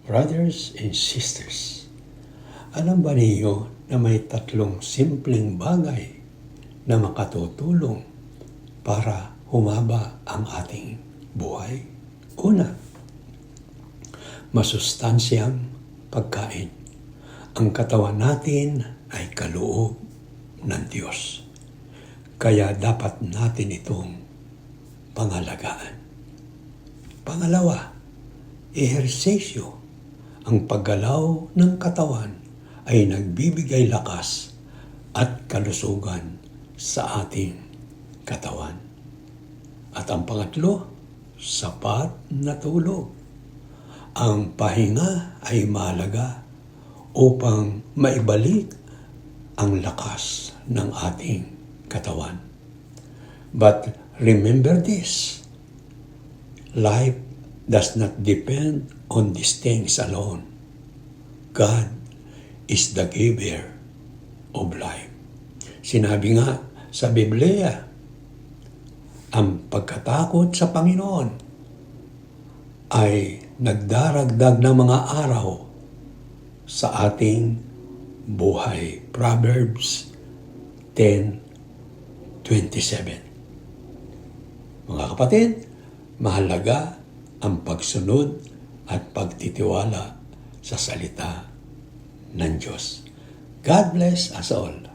Brothers and sisters, alam ba niyo na may tatlong simpleng bagay na makatutulong para humaba ang ating buhay? Una, masustansyang pagkain. Ang katawan natin ay kaloob ng Diyos. Kaya dapat natin itong pangalagaan. Pangalawa, ehersisyo. Ang paggalaw ng katawan ay nagbibigay lakas at kalusugan sa ating katawan. At ang pangatlo, sapat na tulog. Ang pahinga ay mahalaga upang maibalik ang lakas ng ating katawan. But remember this, life does not depend on these things alone. God is the giver of life. Sinabi nga sa Biblia, ang pagkatakot sa Panginoon ay nagdaragdag ng mga araw sa ating buhay. Proverbs 10:27. Mga kapatid, mahalaga ang pagsunod at pagtitiwala sa salita ng Diyos. God bless us all.